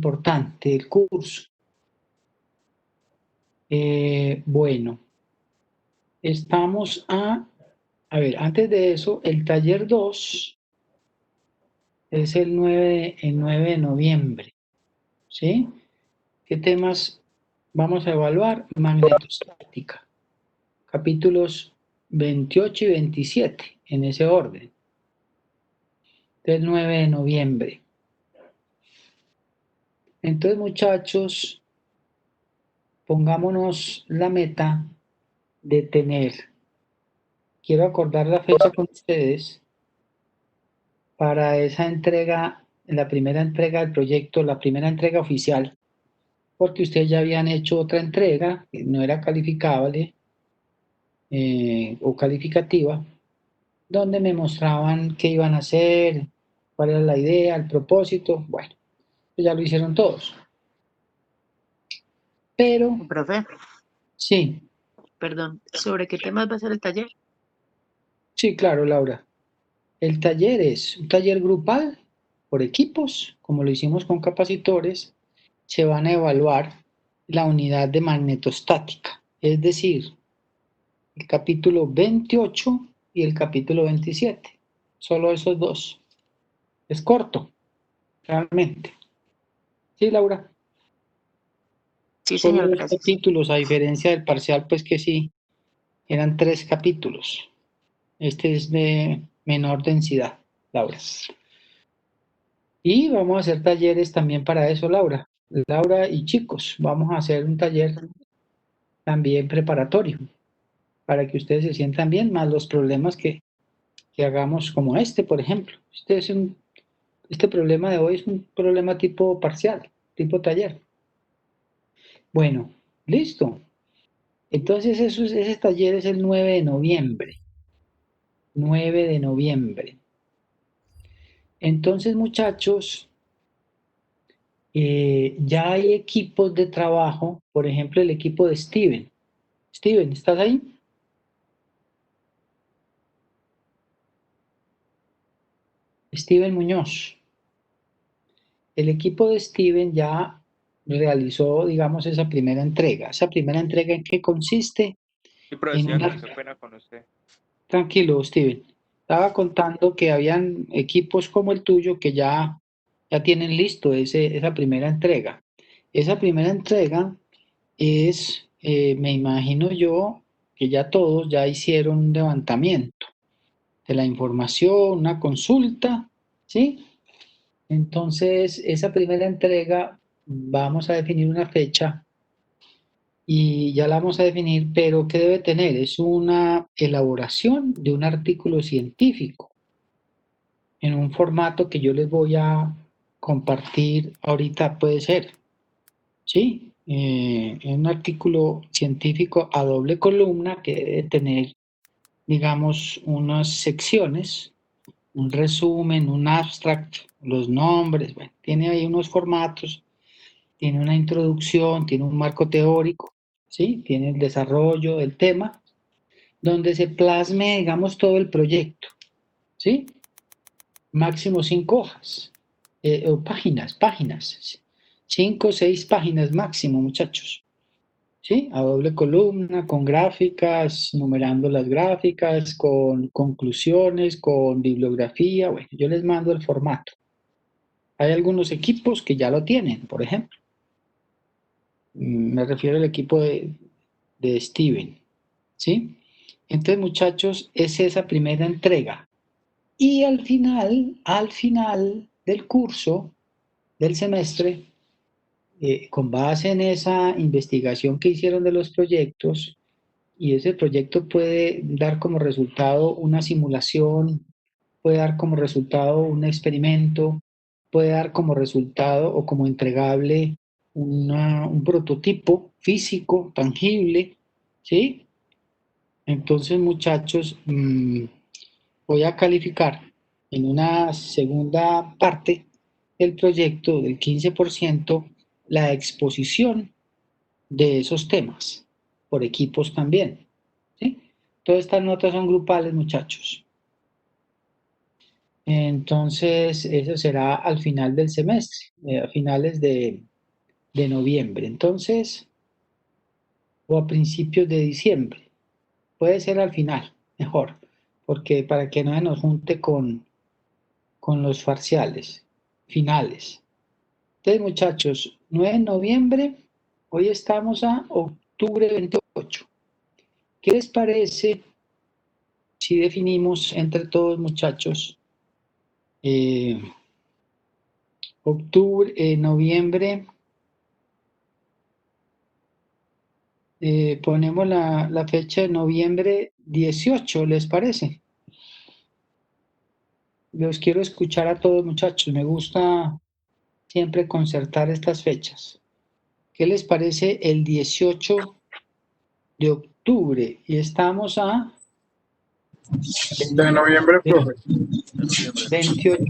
importante del curso. Bueno, estamos a ver, antes de eso, el taller 2 es el 9 de noviembre, ¿sí? ¿Qué temas vamos a evaluar? Magnetostática, capítulos 28 y 27, en ese orden, del 9 de noviembre. Entonces, muchachos, pongámonos la meta de tener, quiero acordar la fecha con ustedes, para esa entrega, la primera entrega del proyecto, la primera entrega oficial, porque ustedes ya habían hecho otra entrega, que no era calificable o calificativa, donde me mostraban qué iban a hacer, cuál era la idea, el propósito. Bueno, pues ya lo hicieron todos. Pero, Profe, sí, perdón, ¿sobre qué temas va a ser el taller? sí, claro, Laura. El taller es un taller grupal por equipos, como lo hicimos con capacitores. Se van a evaluar la unidad de magnetostática, es decir, el capítulo 28 y el capítulo 27. Solo esos dos. Es corto, realmente. Sí, Laura. Sí, Solo señor, dos gracias. capítulos, a diferencia del parcial, pues que sí, eran 3 capítulos. Este es de menor densidad, Laura. Y vamos a hacer talleres también para eso, Laura. Laura y chicos, vamos a hacer un taller también preparatorio para que ustedes se sientan bien, más los problemas que hagamos como este, por ejemplo. Este problema de hoy es un problema tipo parcial, tipo taller. Bueno, listo. Entonces ese taller es el 9 de noviembre. 9 de noviembre. Entonces, muchachos, ya hay equipos de trabajo, por ejemplo, el equipo de Steven. Steven, ¿estás ahí? Steven Muñoz. El equipo de Steven ya realizó, digamos, esa primera entrega. ¿Esa primera entrega en qué consiste? Sí, En profesor, una... qué pena con usted. Tranquilo, Steven. Estaba contando que habían equipos como el tuyo que ya tienen listo esa primera entrega. Esa primera entrega es, me imagino yo, que ya todos ya hicieron un levantamiento de la información, una consulta, ¿sí? Entonces, esa primera entrega vamos a definir una fecha y ya la vamos a definir, pero ¿qué debe tener? Es una elaboración de un artículo científico en un formato que yo les voy a compartir ahorita, puede ser, ¿sí? En un artículo científico a doble columna que debe tener, digamos, unas secciones, un resumen, un abstract, los nombres, bueno, tiene ahí unos formatos, tiene una introducción, tiene un marco teórico, ¿sí? Tiene el desarrollo del tema, donde se plasme, digamos, todo el proyecto, ¿sí? Máximo 5 hojas, o páginas, 5 o 6 páginas máximo, muchachos, ¿sí? A doble columna, con gráficas, numerando las gráficas, con conclusiones, con bibliografía, bueno, yo les mando el formato. Hay algunos equipos que ya lo tienen, por ejemplo. Me refiero al equipo de Steven, ¿sí? Entonces, muchachos, es esa primera entrega. Y al final del curso, del semestre, con base en esa investigación que hicieron de los proyectos, y ese proyecto puede dar como resultado una simulación, puede dar como resultado un experimento, puede dar como resultado o como entregable un prototipo físico, tangible, ¿sí? Entonces, muchachos, voy a calificar en una segunda parte del proyecto del 15% la exposición de esos temas, por equipos también, ¿sí? Todas estas notas son grupales, muchachos. Entonces, eso será al final del semestre, a finales de noviembre. Entonces, o a principios de diciembre. Puede ser al final, mejor, porque para que no se nos junte con los parciales finales. Entonces, muchachos, 9 de noviembre, hoy estamos a octubre 28. ¿Qué les parece si definimos entre todos, muchachos, octubre, noviembre, ponemos la fecha de noviembre 18, ¿les parece? Los quiero escuchar a todos, muchachos. Me gusta siempre concertar estas fechas. ¿Qué les parece el 18 de octubre? Y estamos a De noviembre, profe. 28,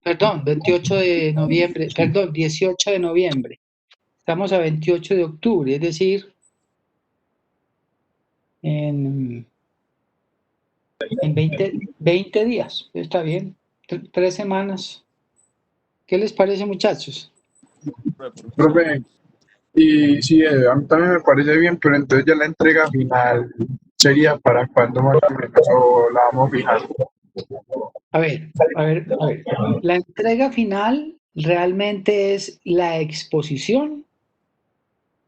perdón, 28 de noviembre, perdón, 18 de noviembre. Estamos a 28 de octubre, es decir, en 20 días. Está bien, 3 semanas. ¿Qué les parece, muchachos? Profe, y sí, a mí también me parece bien, pero entonces ya la entrega final sería para cuándo más o menos, o la vamos fijando. A ver. La entrega final realmente es la exposición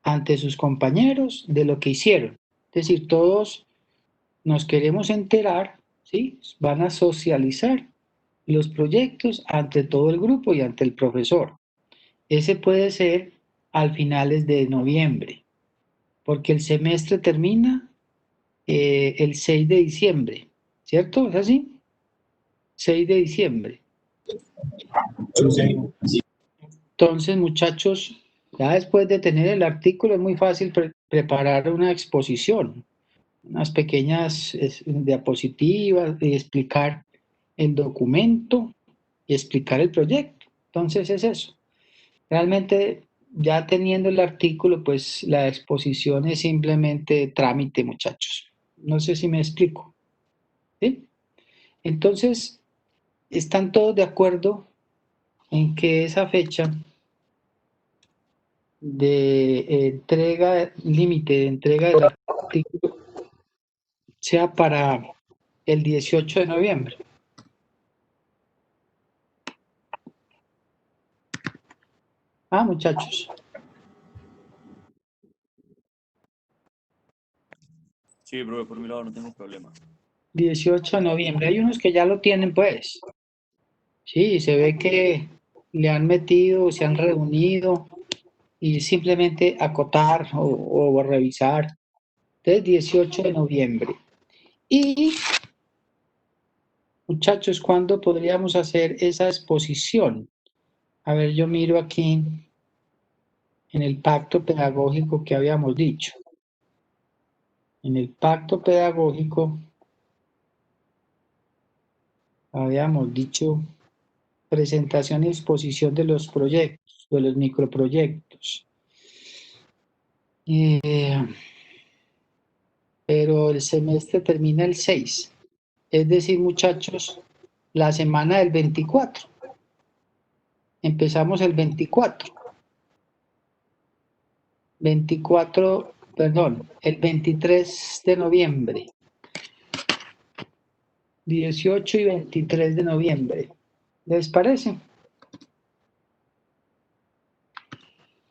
ante sus compañeros de lo que hicieron. Es decir, todos nos queremos enterar, ¿sí? Van a socializar los proyectos ante todo el grupo y ante el profesor. Ese puede ser al finales de noviembre, porque el semestre termina el 6 de diciembre, ¿cierto? ¿Es así? 6 de diciembre. Entonces, muchachos, ya después de tener el artículo es muy fácil preparar una exposición, unas pequeñas diapositivas y explicar el documento y explicar el proyecto. Entonces es eso. Realmente ya teniendo el artículo, pues la exposición es simplemente trámite, muchachos. No sé si me explico. ¿Sí? Entonces, ¿están todos de acuerdo en que esa fecha de entrega, límite de entrega del artículo sea para el 18 de noviembre? Ah, muchachos, Sí, profe, por mi lado no tengo problema. 18 de noviembre. Hay unos que ya lo tienen, pues. Sí, se ve que le han metido, se han reunido y simplemente acotar o revisar. Entonces, 18 de noviembre. Y, muchachos, ¿cuándo podríamos hacer esa exposición? A ver, yo miro aquí en el pacto pedagógico que habíamos dicho. En el pacto pedagógico habíamos dicho presentación y exposición de los proyectos, de los microproyectos. Pero el semestre termina el 6. Es decir, muchachos, la semana del 24. Empezamos el 24. 24, perdón, el 23 de noviembre. 18 y 23 de noviembre. ¿Les parece?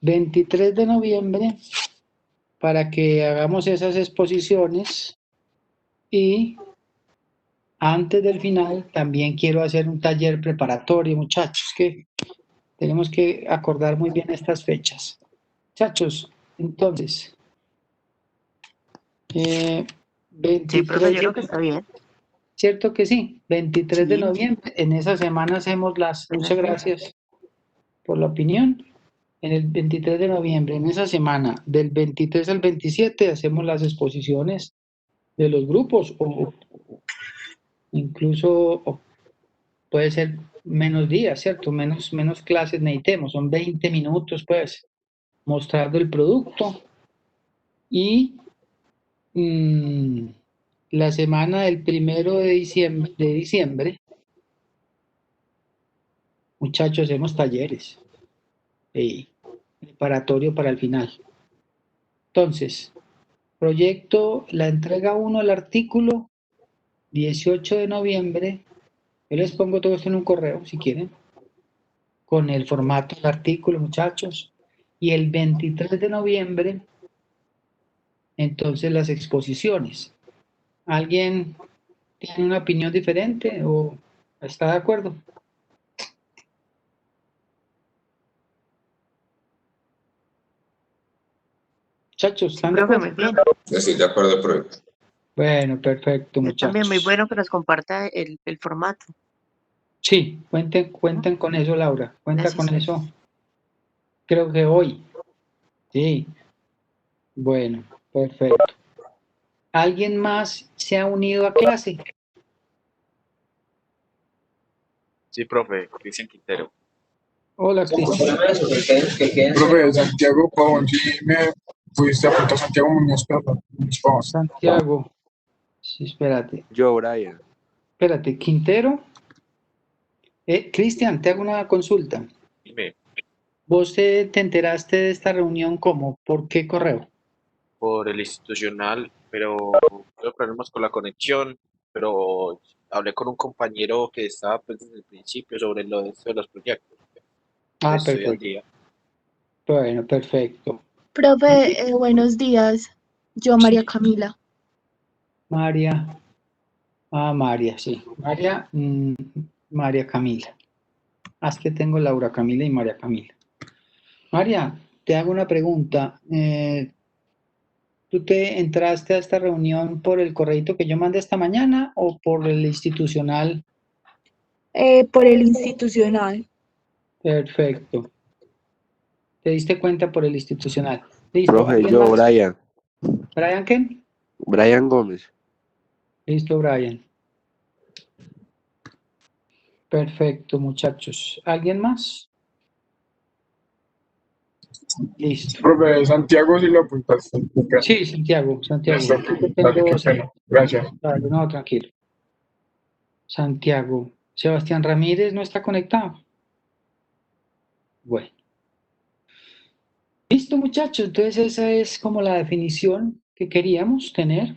23 de noviembre para que hagamos esas exposiciones y antes del final también quiero hacer un taller preparatorio, muchachos, que tenemos que acordar muy bien estas fechas. Muchachos, entonces, Sí, 23 profe, yo de, creo que está bien. ¿cierto que sí? 23 de Sí, noviembre, en esa semana hacemos muchas gracias por la opinión. En el 23 de noviembre, en esa semana, del 23 al 27, hacemos las exposiciones de los grupos o incluso puede ser menos días, ¿cierto? Menos clases necesitemos, son 20 minutos, pues, mostrando el producto y la semana del 1 de diciembre muchachos, hacemos talleres. Preparatorio para el final. Entonces, proyecto, la entrega 1 del artículo, 18 de noviembre. Yo les pongo todo esto en un correo, si quieren, con el formato del artículo, muchachos. Y el 23 de noviembre, entonces, las exposiciones. ¿Alguien tiene una opinión diferente o está de acuerdo? Muchachos, ¿están de Profe, acuerdo? muy bien. Yo estoy de acuerdo, profe. Bueno, perfecto, Yo también, muy muchachos. bueno que nos comparta el formato. Sí, cuenten con eso, Laura. Cuenta Gracias. con eso. Creo que hoy. Sí. Bueno, perfecto. ¿Alguien más se ha unido a clase? Sí, profe, Cristian Quintero. Hola, Cristian. Profe, Santiago Pavón, sí me fuiste a apuntar a Santiago Muñoz Pavón. Santiago. Sí, espérate. Yo, Brian. Espérate, Quintero. Cristian, te hago una consulta. Dime, ¿Vos te enteraste de esta reunión cómo? ¿Por qué correo? por el institucional, pero tuve problemas con la conexión, pero hablé con un compañero que estaba pues, desde el principio sobre lo de esto de los proyectos. Ah, Estoy al perfecto. día. Bueno, perfecto. Profe, buenos días. Yo, María Camila. María. Ah, María, sí. María, María Camila. Es que tengo Laura Camila y María Camila. María, te hago una pregunta. ¿Tú te entraste a esta reunión por el correíto que yo mandé esta mañana o por el institucional? Por el institucional. Perfecto. ¿Te diste cuenta por el institucional? Listo. Profe, ¿Alguien yo, más? Brian. ¿Brian qué? Brian Gómez. Listo, Brian. Perfecto, muchachos. ¿Alguien más? Listo. Profe, Santiago sí lo apuntaste. Sí, Santiago. Listo. Yo Dale, tengo qué pena. Gracias. Dale, no, tranquilo. Santiago. Sebastián Ramírez no está conectado. Bueno. Listo, muchachos. Entonces esa es como la definición que queríamos tener.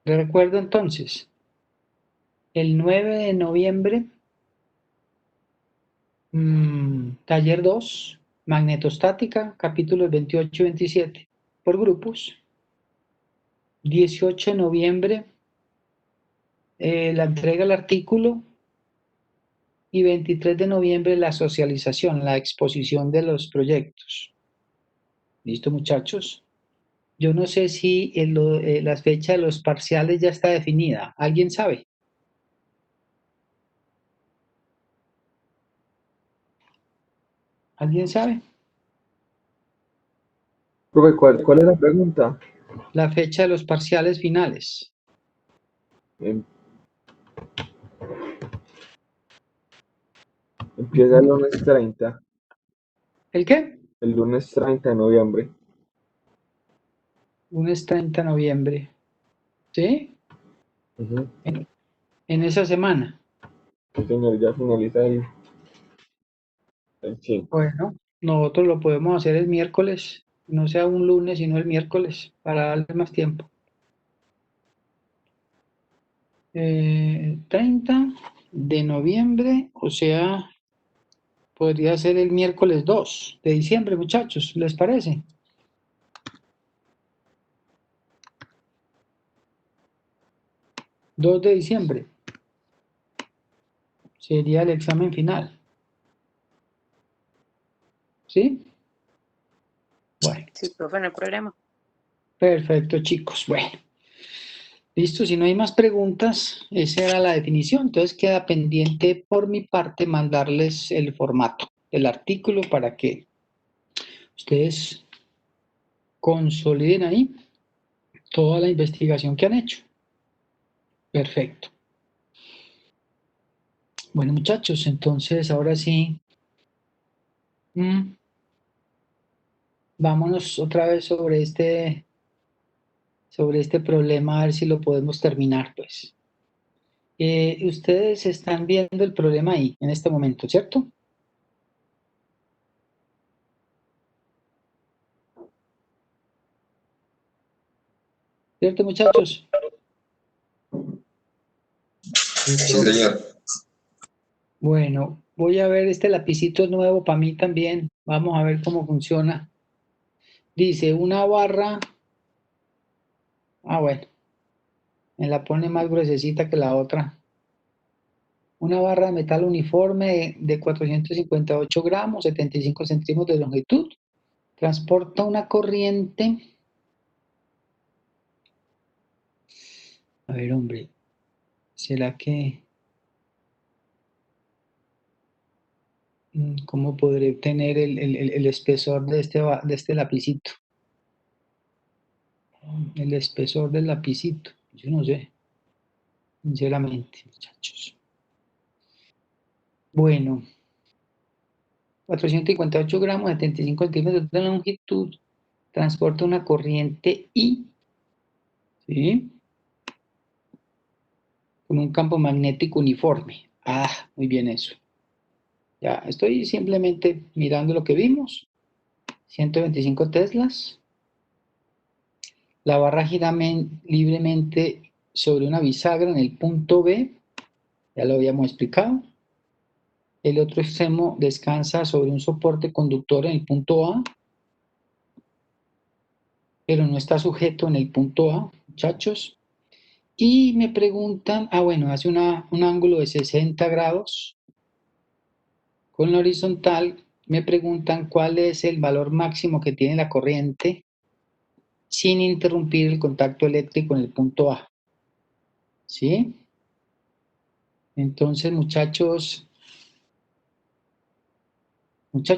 Les recuerdo entonces, el 9 de noviembre, taller 2, magnetostática, capítulos 28 y 27, por grupos. 18 de noviembre, la entrega del artículo. Y 23 de noviembre, la socialización, la exposición de los proyectos. ¿Listo, muchachos? Yo no sé si la fecha de los parciales ya está definida. ¿Alguien sabe? ¿Alguien sabe? Profe, ¿cuál es la pregunta? La fecha de los parciales finales. Em- Empieza el lunes 30, ¿El qué? el lunes 30 de noviembre. Lunes 30 de noviembre. ¿Sí? Ujú. En esa semana. Sí, señor, ya finaliza el 5. Bueno, nosotros lo podemos hacer el miércoles. No sea un lunes, sino el miércoles, para darle más tiempo. 30 de noviembre, o sea, podría ser el miércoles 2 de diciembre, muchachos, ¿les parece? ¿2 de diciembre? Sería el examen final. ¿Sí? Bueno, Sí, profe, no hay problema. perfecto, chicos. Bueno, listo, si no hay más preguntas, esa era la definición. Entonces queda pendiente por mi parte mandarles el formato del artículo para que ustedes consoliden ahí toda la investigación que han hecho. Perfecto. Bueno, muchachos, entonces ahora sí, vámonos otra vez sobre este problema, a ver si lo podemos terminar, pues. Ustedes están viendo el problema ahí, en este momento, ¿cierto? ¿Cierto, muchachos? Sí, señor. Bueno, voy a ver este lapicito nuevo para mí también. Vamos a ver cómo funciona. Dice una barra. Ah, bueno, me la pone más gruesecita que la otra. Una barra de metal uniforme de 458 gramos, 75 centímetros de longitud. Transporta una corriente. A ver, hombre, ¿será que... ¿Cómo podré obtener el espesor de de este lapicito? El espesor del lapicito. Yo no sé, sinceramente, muchachos. Bueno, 458 gramos, 75 centímetros de longitud, transporta una corriente I, ¿sí? Con un campo magnético uniforme. Ah, muy bien eso. Ya, estoy simplemente mirando lo que vimos. 125 teslas. La barra gira libremente sobre una bisagra en el punto B. Ya lo habíamos explicado. El otro extremo descansa sobre un soporte conductor en el punto A, pero no está sujeto en el punto A, muchachos. Y me preguntan, bueno, hace un ángulo de 60 grados con la horizontal. Me preguntan cuál es el valor máximo que tiene la corriente sin interrumpir el contacto eléctrico en el punto A. ¿Sí? Entonces, muchachos,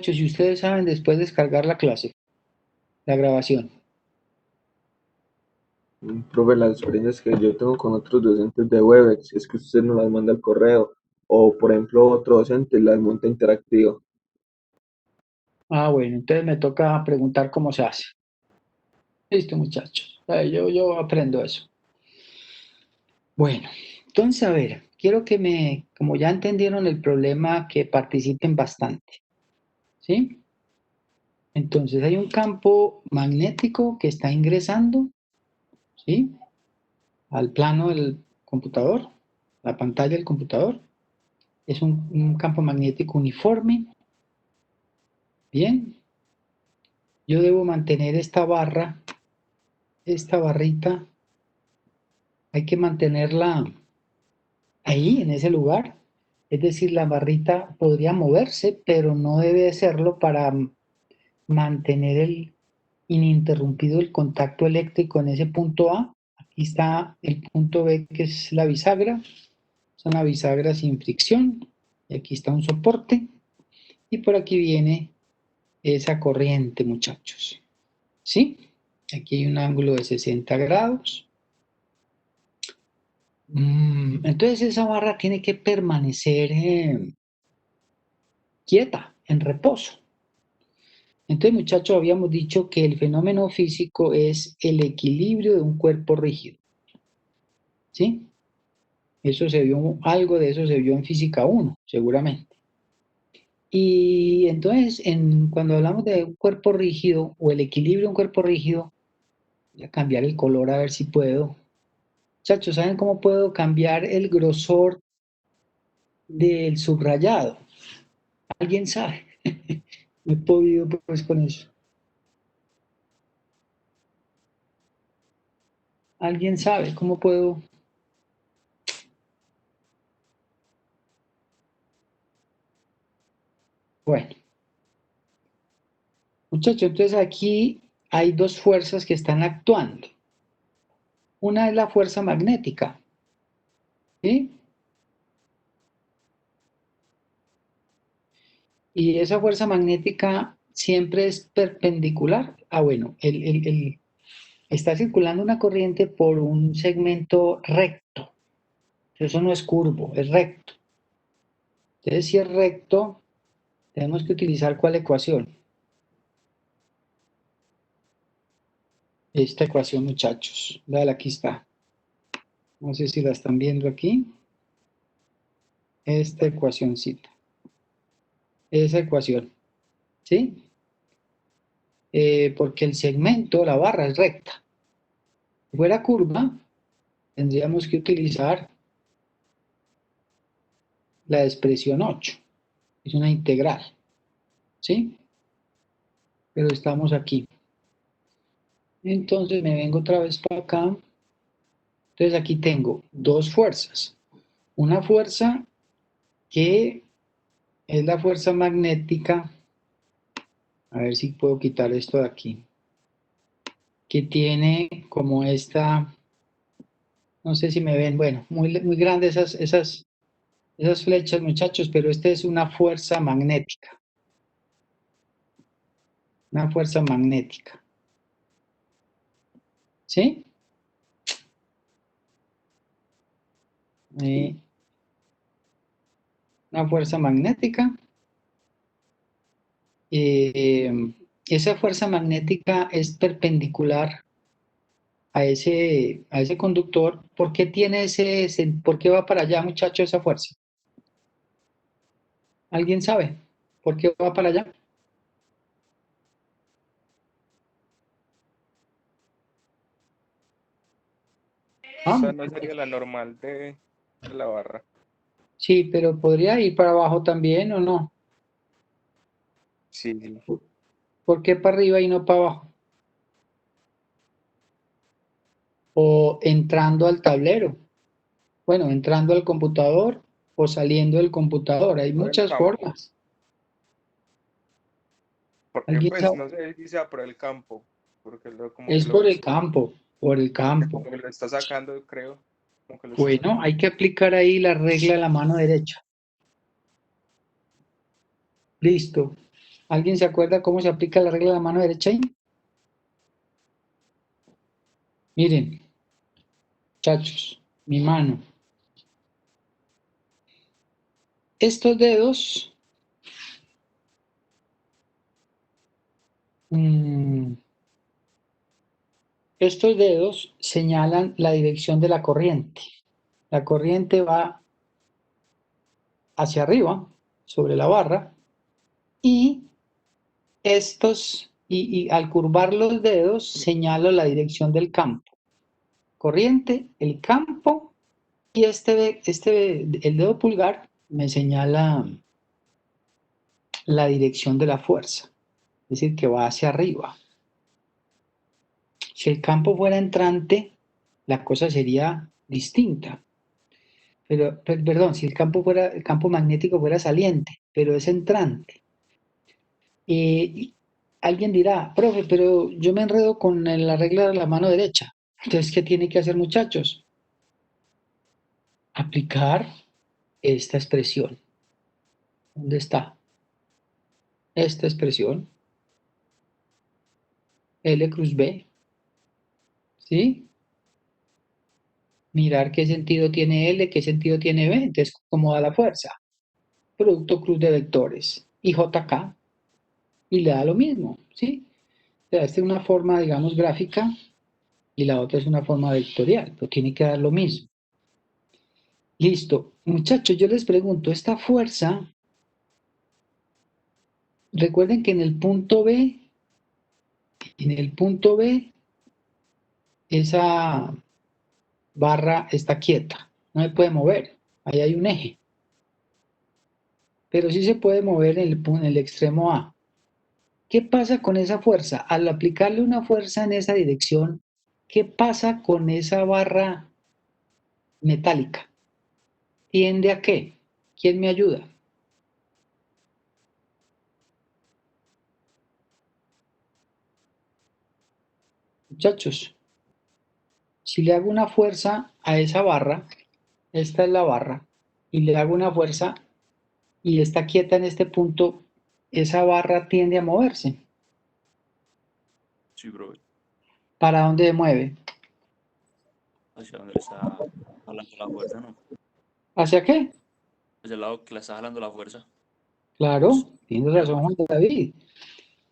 si ustedes saben después descargar la clase, la grabación. Profe, las experiencias que yo tengo con otros docentes de Webex es que usted nos las manda al correo o, por ejemplo, otro docente las monta interactivo. Bueno, entonces me toca preguntar cómo se hace. Listo, muchachos. Yo aprendo eso. Bueno, entonces, a ver, quiero que como ya entendieron el problema, que participen bastante. ¿Sí? Entonces, hay un campo magnético que está ingresando, ¿sí? Al plano del computador, la pantalla del computador. Es un campo magnético uniforme. Bien. Yo debo mantener esta barrita, hay que mantenerla ahí, en ese lugar. Es decir, la barrita podría moverse, pero no debe hacerlo para mantener ininterrumpido el contacto eléctrico en ese punto A. Aquí está el punto B, que es la bisagra. Es una bisagra sin fricción. Y aquí está un soporte. Y por aquí viene esa corriente, muchachos. ¿Sí? Aquí hay un ángulo de 60 grados. Entonces esa barra tiene que permanecer quieta, en reposo. Entonces, muchachos, habíamos dicho que el fenómeno físico es el equilibrio de un cuerpo rígido. ¿Sí? Algo de eso se vio en física 1, seguramente. Y entonces, cuando hablamos de un cuerpo rígido o el equilibrio de un cuerpo rígido, voy a cambiar el color a ver si puedo. Muchachos, ¿saben cómo puedo cambiar el grosor del subrayado? ¿Alguien sabe? No he podido pues con eso. ¿Alguien sabe cómo puedo? Bueno, muchachos, entonces aquí hay dos fuerzas que están actuando. Una es la fuerza magnética, ¿sí? Y esa fuerza magnética siempre es perpendicular. Bueno, está circulando una corriente por un segmento recto. Eso no es curvo, es recto. Entonces, si es recto, tenemos que utilizar ¿cuál ecuación? Esta ecuación, muchachos. Dale, aquí está. No sé si la están viendo aquí. esta ecuacióncita, esa ecuación, ¿sí? Porque el segmento, la barra es recta. Si fuera curva, tendríamos que utilizar la expresión 8, es una integral, ¿sí? Pero estamos aquí. Entonces me vengo otra vez para acá. Entonces aquí tengo dos fuerzas. Una fuerza que es la fuerza magnética. A ver si puedo quitar esto de aquí. Que tiene como esta, no sé si me ven, bueno, muy grandes esas flechas, muchachos, pero esta es una fuerza magnética. Una fuerza magnética. ¿Sí? Una fuerza magnética. Esa fuerza magnética es perpendicular a ese conductor. ¿Por qué por qué va para allá, muchachos, esa fuerza? ¿Alguien sabe por qué va para allá? O sea, no sería la normal de la barra. Sí, pero podría ir para abajo también, ¿o no? Sí. ¿Por qué para arriba y no para abajo? O entrando al tablero. Bueno, entrando al computador o saliendo del computador. Hay Por el muchas campo. formas. Porque ¿Alguien pues sabe? no sé si sea por el campo. Porque como Es que lo por el ves, campo, por el campo. como que lo está sacando, creo. Como que lo está Bueno, sacando. hay que aplicar ahí la regla de la mano derecha. Listo. ¿Alguien se acuerda cómo se aplica la regla de la mano derecha ahí? Miren, muchachos, mi mano. Estos dedos señalan la dirección de la corriente. La corriente va hacia arriba, sobre la barra, y al curvar los dedos señalo la dirección del campo. Corriente, el campo, y el dedo pulgar me señala la dirección de la fuerza, es decir, que va hacia arriba. Si el campo fuera entrante, la cosa sería distinta. Perdón, si el campo magnético fuera saliente, pero es entrante. Alguien dirá, profe, pero yo me enredo con la regla de la mano derecha. Entonces, ¿qué tiene que hacer, muchachos? Aplicar esta expresión. ¿Dónde está? Esta expresión. L cruz B. ¿Sí? Mirar qué sentido tiene L, qué sentido tiene B. Entonces, ¿cómo da la fuerza? Producto cruz de vectores. Y JK. Y le da lo mismo. ¿Sí? O sea, esta es una forma, digamos, gráfica y la otra es una forma vectorial, pero tiene que dar lo mismo. Listo. Muchachos, yo les pregunto, esta fuerza, recuerden que en el punto B, esa barra está quieta, no se puede mover, ahí hay un eje. Pero sí se puede mover en el extremo A. ¿Qué pasa con esa fuerza? Al aplicarle una fuerza en esa dirección, ¿qué pasa con esa barra metálica? ¿Tiende a qué? ¿Quién me ayuda? Muchachos, si le hago una fuerza a esa barra, esta es la barra, y le hago una fuerza y está quieta en este punto, esa barra tiende a moverse. Sí, bro. ¿Para dónde mueve? Hacia donde le está jalando la fuerza, ¿no? ¿Hacia qué? Hacia el lado que le está jalando la fuerza. Claro, tiene razón Juan David.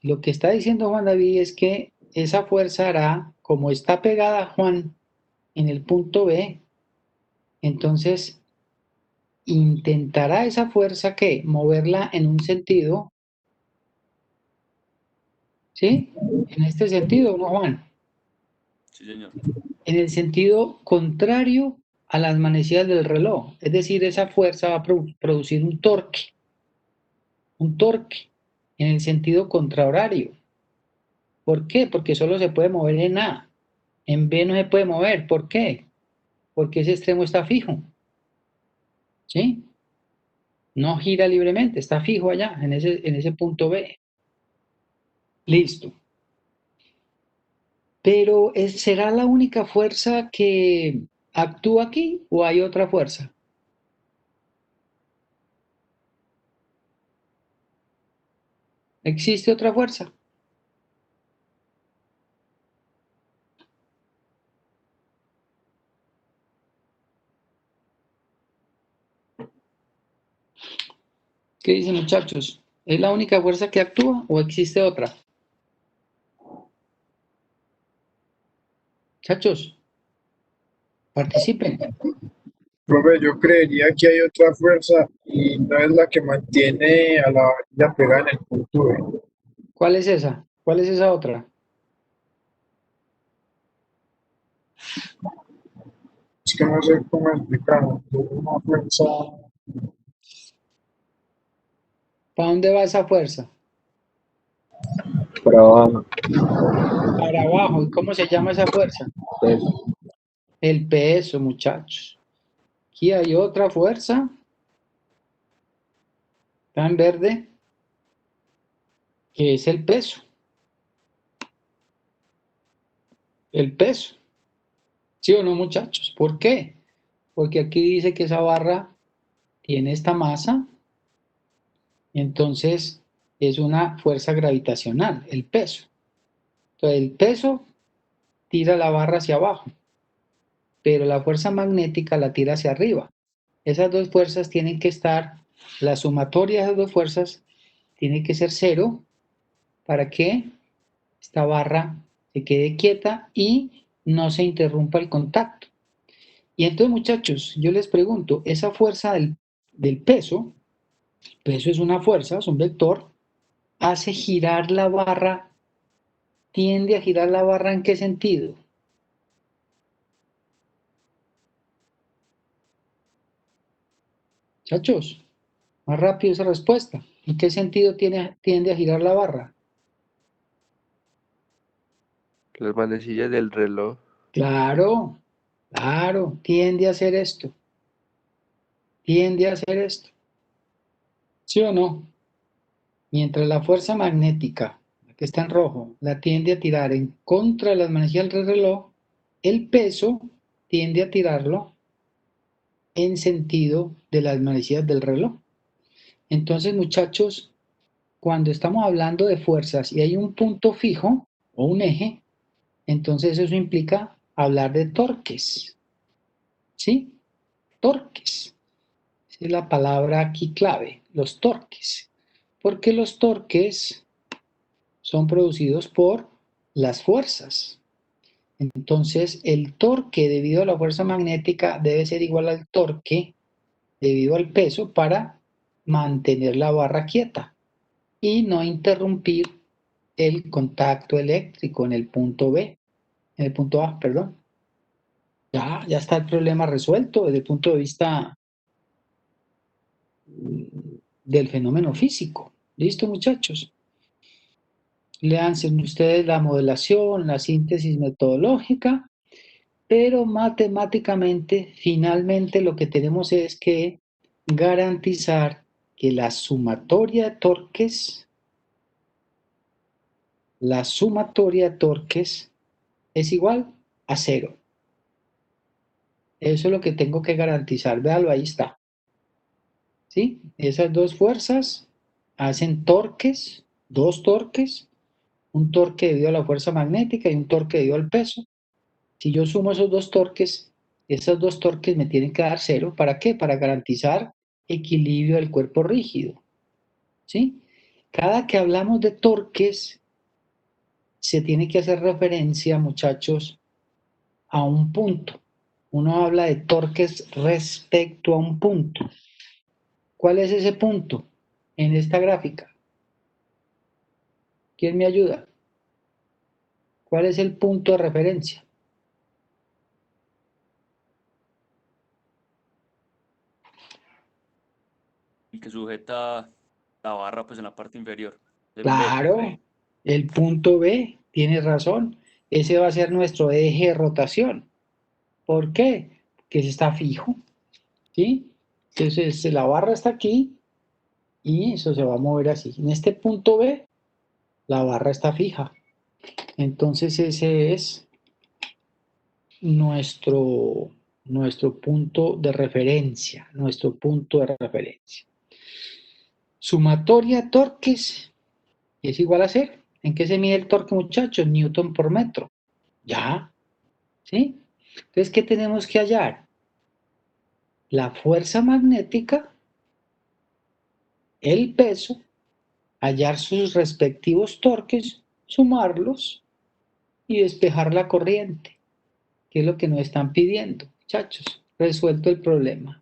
Lo que está diciendo Juan David es que esa fuerza hará, como está pegada Juan en el punto B, entonces intentará esa fuerza que moverla en un sentido, ¿sí? En este sentido, ¿no, Juan? Sí, señor. En el sentido contrario a las manecillas del reloj. Es decir, esa fuerza va a producir un torque en el sentido contrahorario. ¿Por qué? Porque solo se puede mover en A. En B no se puede mover. ¿Por qué? Porque ese extremo está fijo. ¿Sí? No gira libremente, está fijo allá, en ese punto B. Listo. Pero ¿será la única fuerza que actúa aquí o hay otra fuerza? ¿Existe otra fuerza? ¿Qué dicen, muchachos? ¿Es la única fuerza que actúa o existe otra? Muchachos, participen. Profe, yo creería que hay otra fuerza y no es la que mantiene a la varilla pegada en el punto B. ¿Cuál es esa? ¿Cuál es esa otra? Es que no sé cómo explicarlo. Es una fuerza, ¿Para dónde va esa fuerza? Para abajo. Para abajo. ¿Y cómo se llama esa fuerza? Pues, El peso, muchachos. Aquí hay otra fuerza. Está en verde. Que es el peso. El peso. ¿Sí o no, muchachos? ¿Por qué? Porque aquí dice que esa barra tiene esta masa. Entonces es una fuerza gravitacional, el peso. Entonces el peso tira la barra hacia abajo, pero la fuerza magnética la tira hacia arriba. Esas dos fuerzas tienen que estar, la sumatoria de esas dos fuerzas tiene que ser 0 para que esta barra se quede quieta y no se interrumpa el contacto. Y entonces, muchachos, yo les pregunto, esa fuerza del peso, el peso es una fuerza, es un vector, hace girar la barra, tiende a girar la barra ¿en qué sentido? Muchachos, más rápido esa respuesta. ¿En qué sentido tiende a girar la barra? Las manecillas del reloj. Claro, claro, tiende a hacer esto. Tiende a hacer esto. ¿Sí o no? Mientras la fuerza magnética, la que está en rojo, la tiende a tirar en contra de las manecillas del reloj, el peso tiende a tirarlo en sentido de las manecillas del reloj. Entonces, muchachos, cuando estamos hablando de fuerzas y hay un punto fijo o un eje, entonces eso implica hablar de torques. ¿Sí? Torques. Esa es la palabra aquí clave, los torques. Porque los torques son producidos por las fuerzas. Entonces, el torque debido a la fuerza magnética debe ser igual al torque debido al peso para mantener la barra quieta y no interrumpir el contacto eléctrico en el punto B, en el punto A, perdón. Ya está el problema resuelto desde el punto de vista del fenómeno físico. ¿Listo, muchachos? Léanse ustedes la modelación, la síntesis metodológica, pero matemáticamente, finalmente lo que tenemos es que garantizar que la sumatoria de torques es igual a 0. Eso es lo que tengo que garantizar. Véalo, ahí está. ¿Sí? Esas dos fuerzas hacen torques, dos torques, un torque debido a la fuerza magnética y un torque debido al peso. Si yo sumo esos dos torques me tienen que dar 0. ¿Para qué? Para garantizar equilibrio del cuerpo rígido. ¿Sí? Cada que hablamos de torques, se tiene que hacer referencia, muchachos, a un punto. Uno habla de torques respecto a un punto. ¿Cuál es ese punto en esta gráfica? ¿Quién me ayuda? ¿Cuál es el punto de referencia? El que sujeta la barra pues en la parte inferior. En B. Claro, el punto B, tienes razón. Ese va a ser nuestro eje de rotación. ¿Por qué? Porque ese está fijo, ¿sí? Entonces la barra está aquí y eso se va a mover así. En este punto B, la barra está fija. Entonces ese es nuestro punto de referencia, nuestro punto de referencia. Sumatoria de torques es igual a 0. ¿En qué se mide el torque, muchachos? Newton por metro. Ya, ¿sí? Entonces, ¿qué tenemos que hallar? La fuerza magnética, el peso, hallar sus respectivos torques, sumarlos y despejar la corriente, que es lo que nos están pidiendo, muchachos. Resuelto el problema.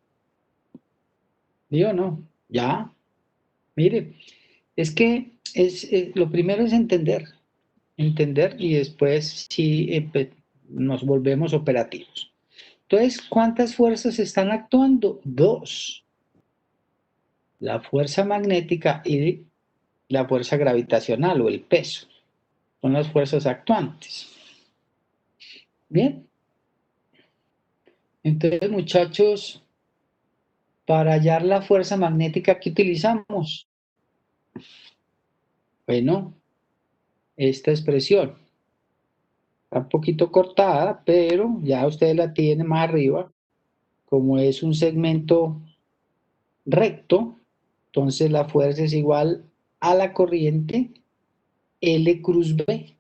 ¿Sí o no? Ya. Mire, es que lo primero es entender y después sí nos volvemos operativos. Entonces, ¿cuántas fuerzas están actuando? 2. La fuerza magnética y la fuerza gravitacional o el peso. Son las fuerzas actuantes. Bien. Entonces, muchachos, para hallar la fuerza magnética, ¿qué utilizamos? Bueno, esta expresión. Está un poquito cortada, pero ya ustedes la tienen más arriba. Como es un segmento recto, entonces la fuerza es igual a la corriente L cruz B.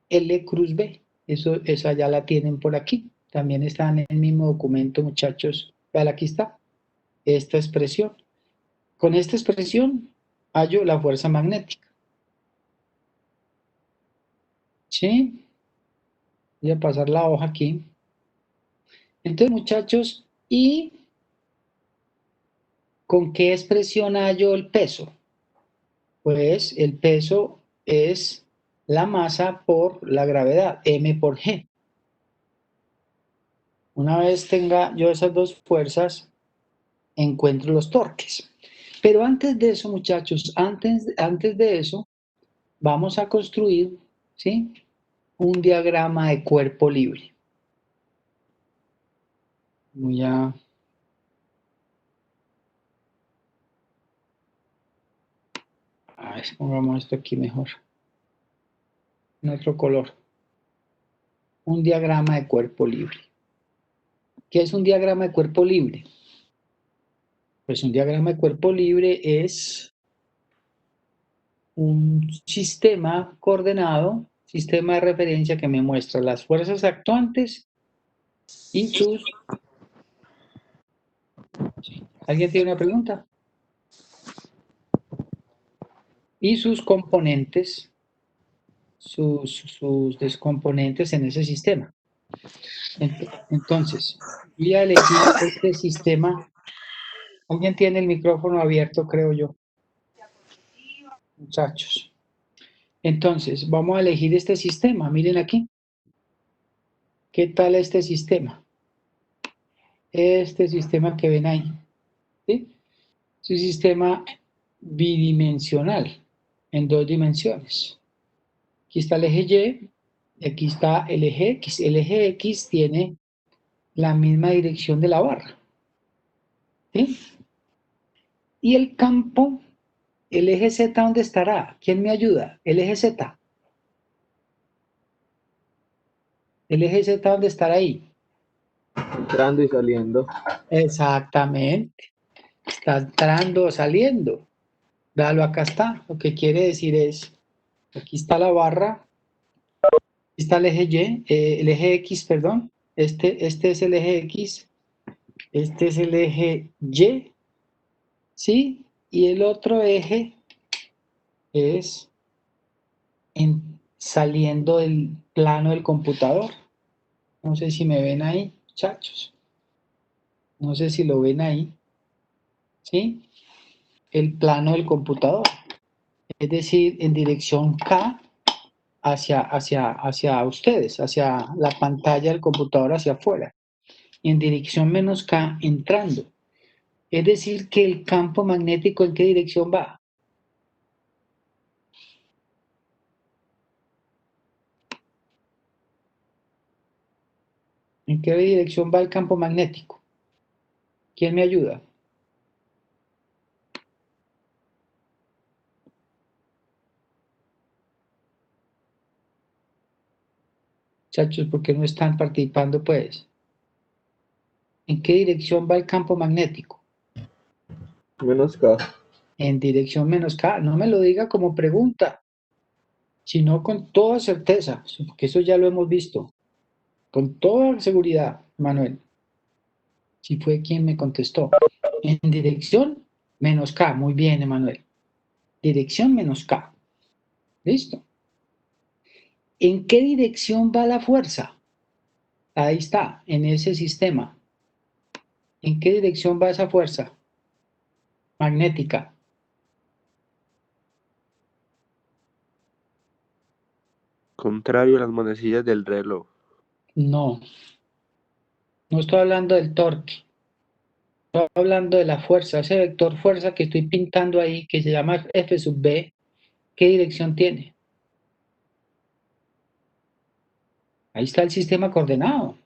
L cruz B. Esa ya la tienen por aquí. También está en el mismo documento, muchachos. Vean, aquí está. Esta expresión. Con esta expresión hallo la fuerza magnética. ¿Sí? Voy a pasar la hoja aquí. Entonces, muchachos, ¿y con qué expresión hallo el peso? Pues el peso es la masa por la gravedad, m por g. Una vez tenga yo esas dos fuerzas, encuentro los torques. Pero antes de eso, muchachos, antes de eso, vamos a construir, ¿sí?, un diagrama de cuerpo libre. Voy a... pongamos esto aquí mejor. En otro color. Un diagrama de cuerpo libre. ¿Qué es un diagrama de cuerpo libre? Pues un diagrama de cuerpo libre es un sistema coordenado, sistema de referencia que me muestra las fuerzas actuantes y sus... ¿Alguien tiene una pregunta? Y sus componentes, sus descomponentes en ese sistema. Entonces, voy a elegir este sistema. ¿Alguien tiene el micrófono abierto, creo yo? Muchachos. Entonces, vamos a elegir este sistema. Miren aquí. ¿Qué tal este sistema? Este sistema que ven ahí. ¿Sí? Es un sistema bidimensional, en 2 dimensiones. Aquí está el eje Y, y aquí está el eje X. El eje X tiene la misma dirección de la barra. ¿Sí? Y el campo, el eje Z, ¿dónde estará? ¿Quién me ayuda? El eje Z. El eje Z, ¿dónde estará ahí? Entrando y saliendo. Exactamente. Está entrando o saliendo. Véalo, acá está. Lo que quiere decir es, aquí está la barra, aquí está el eje Y, el eje X, perdón. Este es el eje X, este es el eje Y, ¿sí? Y el otro eje es saliendo del plano del computador. No sé si me ven ahí, muchachos. No sé si lo ven ahí. ¿Sí? el plano del computador. Es decir, en dirección K hacia ustedes, hacia la pantalla del computador hacia afuera. Y en dirección menos K entrando. Es decir, que el campo magnético, ¿en qué dirección va? ¿En qué dirección va el campo magnético? ¿Quién me ayuda? Muchachos, ¿por qué no están participando, pues? ¿En qué dirección va el campo magnético? Menos K. En dirección menos K. No me lo diga como pregunta, sino con toda certeza, porque eso ya lo hemos visto. Con toda seguridad, Manuel. Si fue quien me contestó. En dirección menos K. Muy bien, Emanuel. Dirección menos K. ¿Listo? ¿En qué dirección va la fuerza? Ahí está, en ese sistema. ¿En qué dirección va esa fuerza magnética? Contrario a las manecillas del reloj. No, no estoy hablando del torque. Estoy hablando de la fuerza, ese vector fuerza que estoy pintando ahí, que se llama F sub B, ¿qué dirección tiene? Ahí está el sistema coordenado.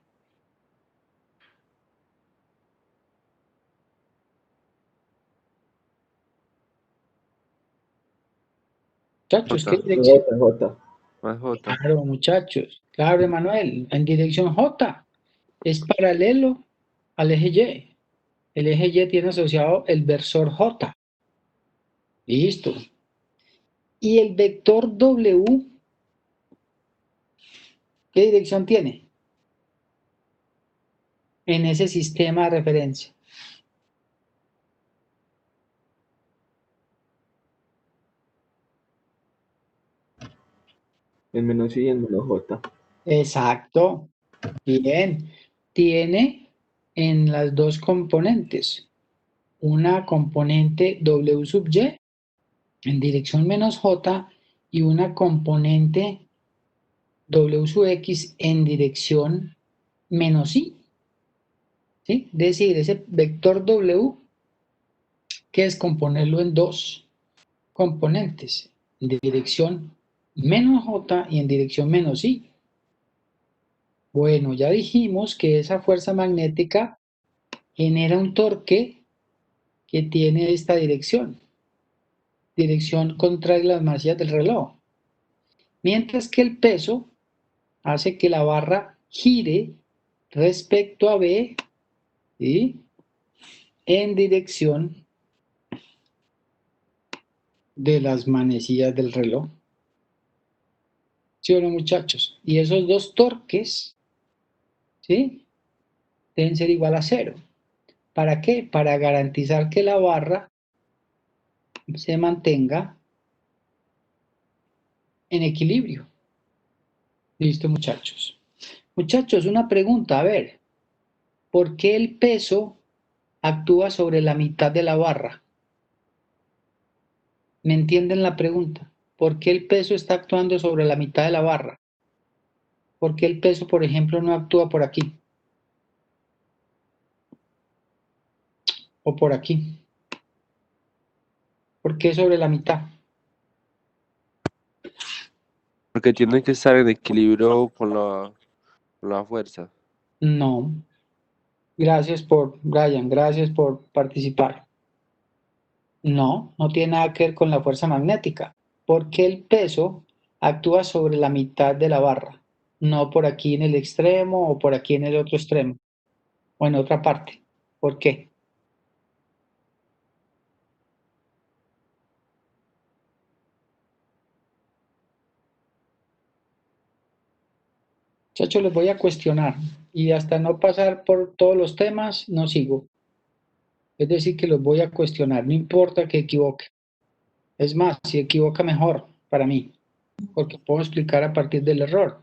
Muchachos, ¿qué J. dirección? J. Más J. Claro, muchachos. Claro, Emanuel, en dirección J. Es paralelo al eje Y. El eje Y tiene asociado el versor J. Listo. ¿Y el vector W qué dirección tiene? En ese sistema de referencia. En menos I y en menos J. Exacto. Bien. Tiene en las dos componentes una componente W sub Y en dirección menos J y una componente W sub X en dirección menos I. ¿Sí? Es decir, ese vector W, que es componerlo en dos componentes, en dirección menos J y en dirección menos I. Bueno, ya dijimos que esa fuerza magnética genera un torque que tiene esta dirección contraria a las manecillas del reloj. Mientras que el peso hace que la barra gire respecto a B, ¿sí?, en dirección de las manecillas del reloj. ¿Sí o no, muchachos? Y esos dos torques, ¿sí?, deben ser igual a 0. ¿Para qué? Para garantizar que la barra se mantenga en equilibrio. Listo, muchachos. Muchachos, una pregunta, a ver, ¿por qué el peso actúa sobre la mitad de la barra? ¿Me entienden la pregunta? ¿Por qué el peso está actuando sobre la mitad de la barra? ¿Por qué el peso, por ejemplo, no actúa por aquí? ¿O por aquí? ¿Por qué sobre la mitad? Porque tiene que estar en equilibrio con la fuerza. No. Gracias Brian, gracias por participar. No, no tiene nada que ver con la fuerza magnética, porque el peso actúa sobre la mitad de la barra, no por aquí en el extremo o por aquí en el otro extremo, o en otra parte. ¿Por qué? Muchachos, les voy a cuestionar y hasta no pasar por todos los temas, no sigo. Es decir, que los voy a cuestionar, no importa que equivoque. Es más, si equivoca mejor para mí, porque puedo explicar a partir del error.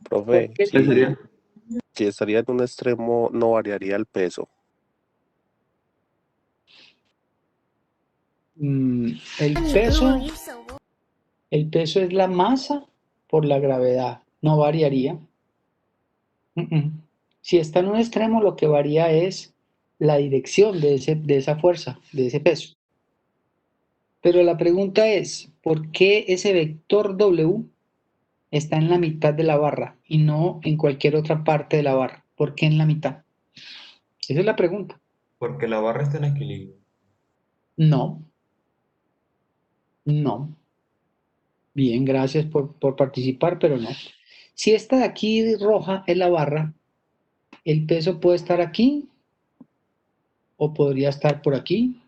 Profe, ¿Qué sería? si estaría en un extremo, no variaría el peso. El peso es la masa por la gravedad, no variaría. Si está en un extremo, lo que varía es la dirección de esa fuerza, de ese peso. Pero la pregunta es, ¿por qué ese vector W está en la mitad de la barra y no en cualquier otra parte de la barra? ¿Por qué en la mitad? Esa es la pregunta. Porque la barra está en equilibrio. No. Bien, gracias por participar, pero no. Si esta de aquí roja es la barra, el peso puede estar aquí o podría estar por aquí.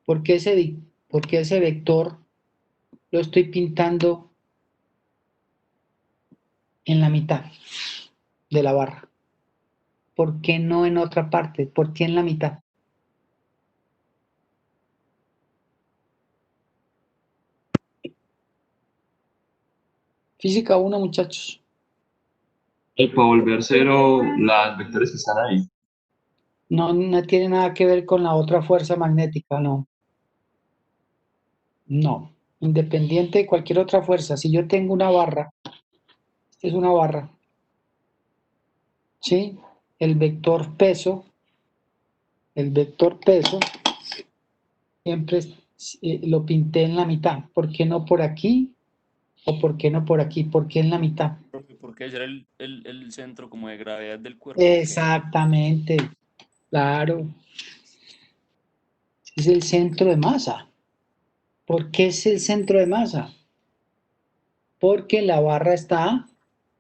¿Por qué ese vector lo estoy pintando en la mitad de la barra? ¿Por qué no en otra parte? ¿Por qué en la mitad? Física 1, muchachos. Para volver cero las vectores que están ahí. No tiene nada que ver con la otra fuerza magnética, no. No. Independiente de cualquier otra fuerza, si yo tengo una barra, esta es una barra, ¿sí? El vector peso siempre lo pinté en la mitad. ¿Por qué no por aquí? ¿O por qué no por aquí? ¿Por qué en la mitad? Porque ese era el centro como de gravedad del cuerpo. ¿O qué? Exactamente, claro. Es el centro de masa. ¿Por qué es el centro de masa? Porque la barra está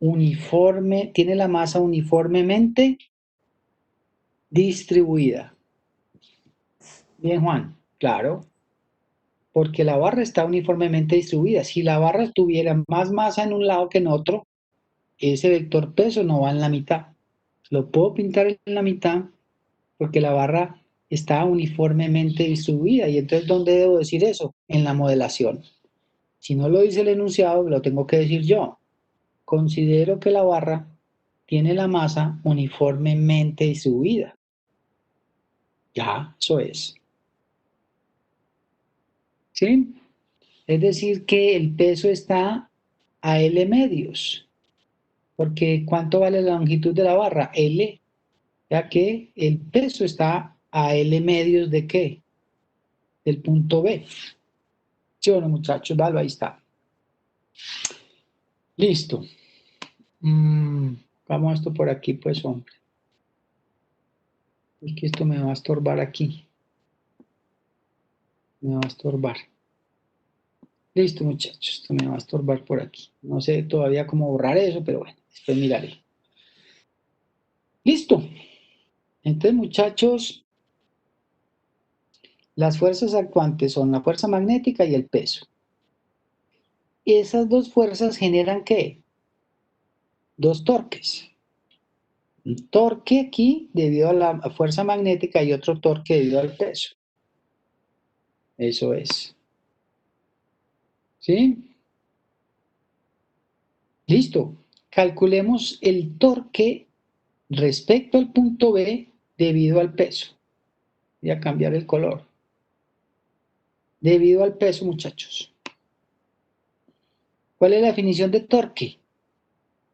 uniforme, tiene la masa uniformemente distribuida. Bien, Juan, claro. Porque la barra está uniformemente distribuida. Si la barra tuviera más masa en un lado que en otro, ese vector peso no va en la mitad. Lo puedo pintar en la mitad porque la barra está uniformemente distribuida. ¿Y entonces dónde debo decir eso? En la modelación. Si no lo dice el enunciado, lo tengo que decir yo. Considero que la barra tiene la masa uniformemente distribuida. Ya, eso es. ¿Sí? Es decir, que el peso está a L medios. Porque ¿cuánto vale la longitud de la barra? L. Ya que el peso está a L medios ¿de qué? Del punto B. ¿Sí o no, muchachos? Vale, ahí está. Listo. Vamos a esto por aquí, pues, hombre. Es que esto me va a estorbar aquí. Me va a estorbar. Listo, muchachos. Esto me va a estorbar por aquí. No sé todavía cómo borrar eso, pero bueno, después miraré. Listo. Entonces, muchachos, las fuerzas actuantes son la fuerza magnética y el peso. Esas dos fuerzas generan ¿qué? Dos torques. Un torque aquí debido a la fuerza magnética y otro torque debido al peso. Eso es. ¿Sí? Listo. Calculemos el torque respecto al punto B debido al peso. Voy a cambiar el color. Debido al peso, muchachos. ¿Cuál es la definición de torque?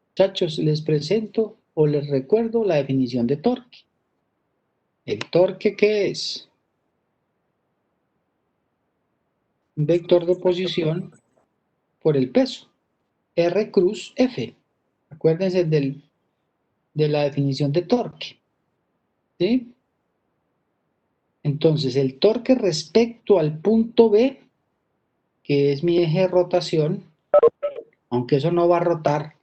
Muchachos, les presento o les recuerdo la definición de torque. ¿El torque qué es? Un vector de posición por el peso. R cruz F. Acuérdense de la definición de torque. ¿Sí? Entonces, el torque respecto al punto B, que es mi eje de rotación, aunque eso no va a rotar.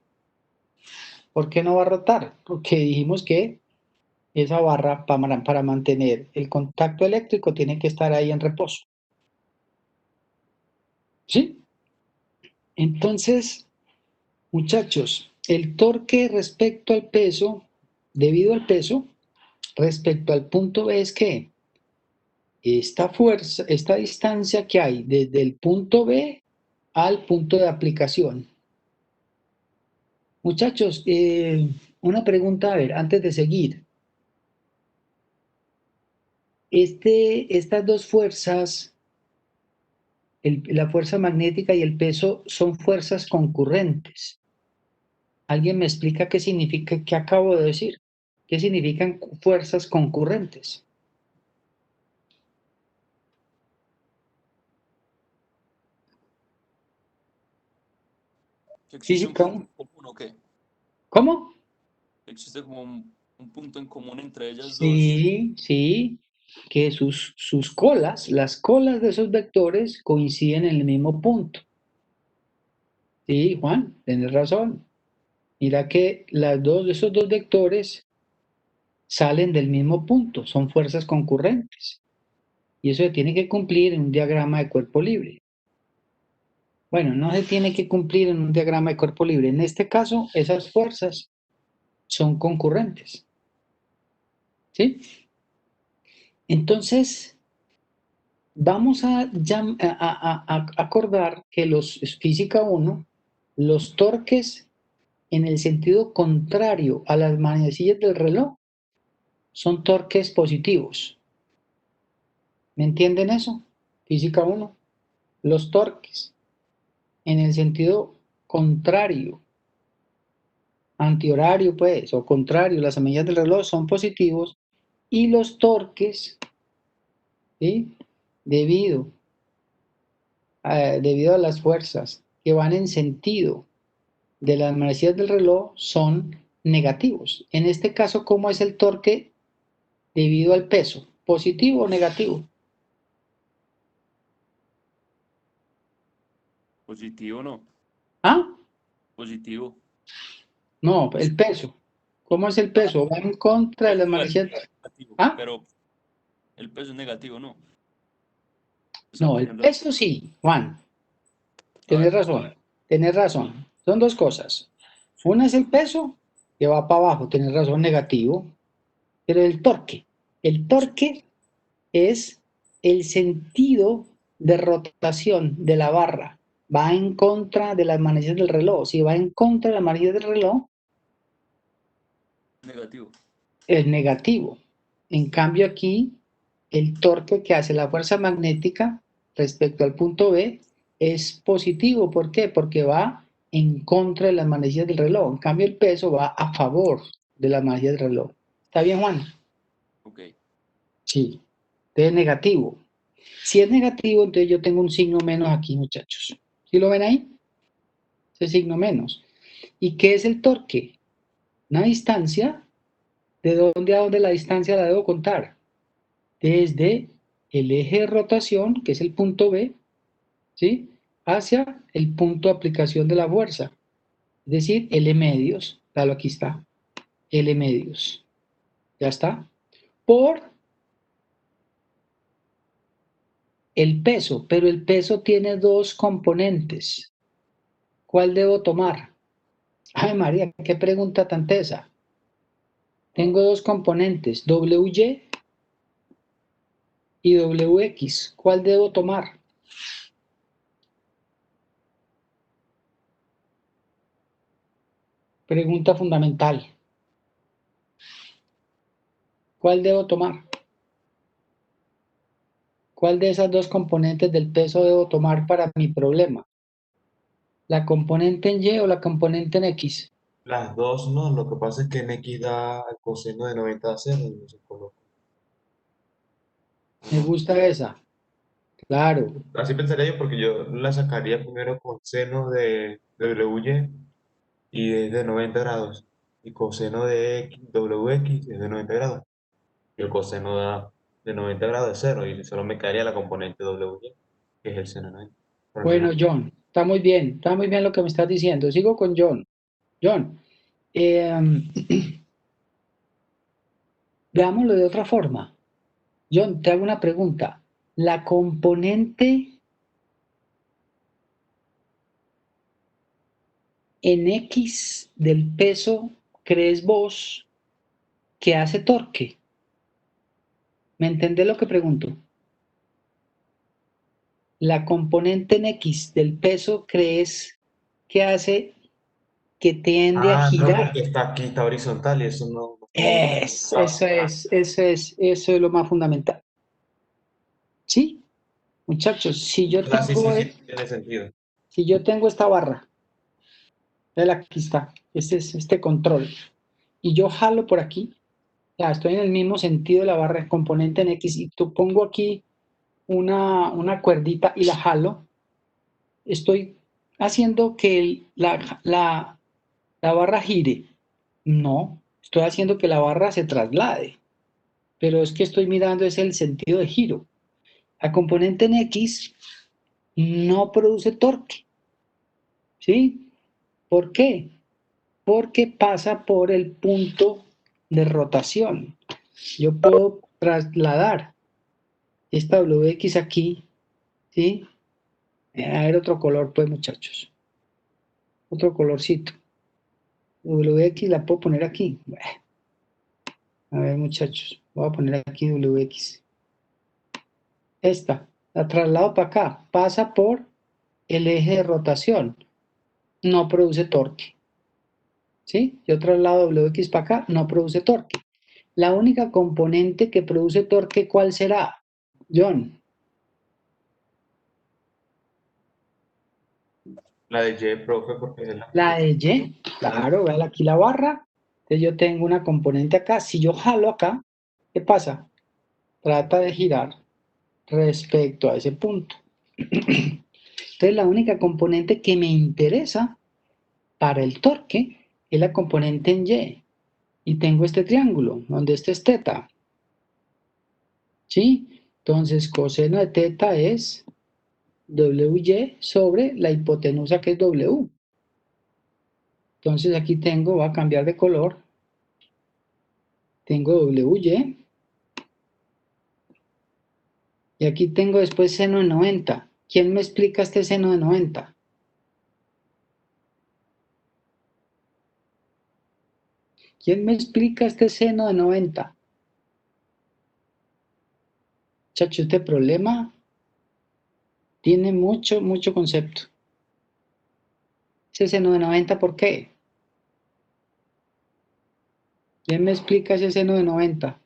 ¿Por qué no va a rotar? Porque dijimos que esa barra para mantener el contacto eléctrico tiene que estar ahí en reposo. ¿Sí? Entonces, muchachos, el torque respecto al peso, debido al peso, respecto al punto B es que esta fuerza, esta distancia que hay desde el punto B al punto de aplicación. Muchachos, una pregunta, a ver, antes de seguir. Estas dos fuerzas La fuerza magnética y el peso son fuerzas concurrentes. ¿Alguien me explica qué significa, qué acabo de decir? ¿Qué significan fuerzas concurrentes? ¿Que existe un Física. punto en común o qué? ¿Cómo? ¿Existe como un punto en común entre ellas dos? Sí, que sus colas, las colas de esos vectores coinciden en el mismo punto. Sí, Juan, tienes razón. Mira que esos dos vectores salen del mismo punto, son fuerzas concurrentes. Y eso se tiene que cumplir en un diagrama de cuerpo libre. Bueno, no se tiene que cumplir en un diagrama de cuerpo libre. En este caso, esas fuerzas son concurrentes. ¿Sí? Entonces, vamos a acordar que física 1, los torques en el sentido contrario a las manecillas del reloj son torques positivos. ¿Me entienden eso? Física 1. Los torques en el sentido contrario, antihorario pues, o contrario, las manecillas del reloj son positivos y los torques, ¿sí? Debido a las fuerzas que van en sentido de las manecillas del reloj son negativos. En este caso, ¿cómo es el torque debido al peso? ¿Positivo o negativo? Positivo, ¿no? ¿Ah? Positivo. No, el peso. ¿Cómo es el peso? Va en contra de las manecillas. Negativo, ¿Ah? pero el peso es negativo, ¿no? No, el peso sí, Juan. Tienes razón. Tienes razón. Son dos cosas. Una es el peso, que va para abajo, tienes razón, negativo. Pero el torque es el sentido de rotación de la barra. Va en contra de las manecillas del reloj. Si va en contra de las manecillas del reloj, negativo. es negativo. En cambio aquí, el torque que hace la fuerza magnética respecto al punto B es positivo. ¿Por qué? Porque va en contra de las manecillas del reloj. En cambio, el peso va a favor de las manecillas del reloj. ¿Está bien, Juan? Ok. Sí. Entonces, negativo. Si es negativo, entonces yo tengo un signo menos aquí, muchachos. ¿Sí lo ven ahí? Ese signo menos. ¿Y qué es el torque? Una distancia. ¿De dónde a dónde la distancia la debo contar? Desde el eje de rotación, que es el punto B, ¿sí? Hacia el punto de aplicación de la fuerza. Es decir, L medios. Claro, aquí está. L medios. Ya está. Por el peso, pero el peso tiene dos componentes. ¿Cuál debo tomar? Ay, María, qué pregunta tan tesa. Tengo dos componentes, WY y WX. ¿Cuál debo tomar? Pregunta fundamental. ¿Cuál debo tomar? ¿Cuál de esas dos componentes del peso debo tomar para mi problema? ¿La componente en Y o la componente en X? Las dos no, lo que pasa es que en X da el coseno de 90 a 0 y no se coloca. Me gusta esa. Claro. Así pensaría yo porque yo la sacaría primero con seno de WY y es de 90 grados. Y coseno de WX es de 90 grados. Y el coseno de 90 grados es 0 y solo me quedaría la componente WY, que es el seno de 90. Bueno, John, está muy bien lo que me estás diciendo. Sigo con John. John, veámoslo de otra forma. John, te hago una pregunta. La componente en X del peso, ¿crees vos que hace torque? ¿Me entendés lo que pregunto? La componente en X del peso, ¿crees que hace que tiende a Ah, no, girar? porque está aquí, está horizontal y eso no. Eso es lo más fundamental. ¿Sí? Muchachos, si yo Así tengo, sí tiene sentido. si yo tengo esta barra, aquí está, este es este control, y yo jalo por aquí, ya estoy en el mismo sentido de la barra, componente en X, y tú pongo aquí una cuerdita y la jalo, estoy haciendo que la barra gire. No, estoy haciendo que la barra se traslade, pero es que estoy mirando es el sentido de giro. La componente en X no produce torque, ¿sí? ¿Por qué? Porque pasa por el punto de rotación. Yo puedo trasladar esta WX aquí, ¿sí? A ver otro color, pues, muchachos. Otro colorcito. WX la puedo poner aquí. A ver, muchachos, voy a poner aquí WX. Esta, la traslado para acá, pasa por el eje de rotación, no produce torque. ¿Sí? Yo traslado WX para acá, no produce torque. La única componente que produce torque, ¿cuál será? John. La de Y, profe, porque es La de Y, claro, vean aquí la barra. Entonces yo tengo una componente acá. Si yo jalo acá, ¿qué pasa? Trata de girar respecto a ese punto. Entonces la única componente que me interesa para el torque es la componente en Y. Y tengo este triángulo, donde este es teta. ¿Sí? Entonces coseno de teta es WY sobre la hipotenusa que es W. Entonces aquí tengo, voy a cambiar de color. Tengo WY. Y aquí tengo después seno de 90. ¿Quién me explica este seno de 90? ¿Quién me explica este seno de 90? Chacho, este problema tiene mucho concepto. Ese seno de 90, ¿por qué? ¿Quién me explica ese seno de 90?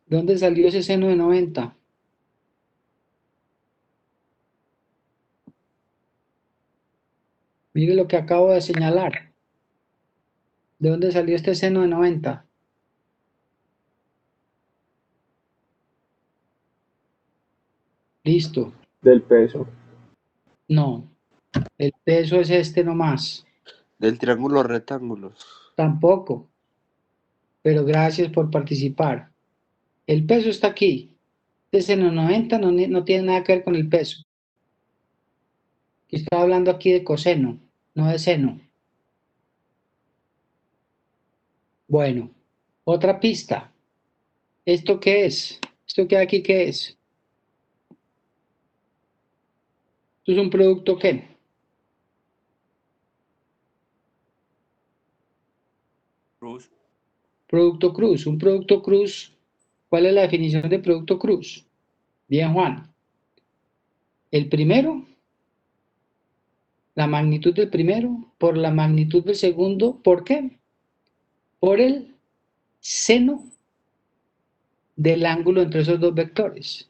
¿De dónde salió ese seno de 90? Mire lo que acabo de señalar. ¿De dónde salió este seno de 90? Listo. Del peso. No. El peso es este nomás. Del triángulo rectángulo. Tampoco. Pero gracias por participar. El peso está aquí. Este seno de 90 no tiene nada que ver con el peso. Estoy hablando aquí de coseno, no de seno. Bueno, otra pista. ¿Esto qué es? ¿Esto que hay aquí qué es? ¿Esto es un producto qué? Cruz. Producto cruz. Un producto cruz. ¿Cuál es la definición de producto cruz? Bien, Juan. El primero, la magnitud del primero por la magnitud del segundo. ¿Por qué? Por el seno del ángulo entre esos dos vectores.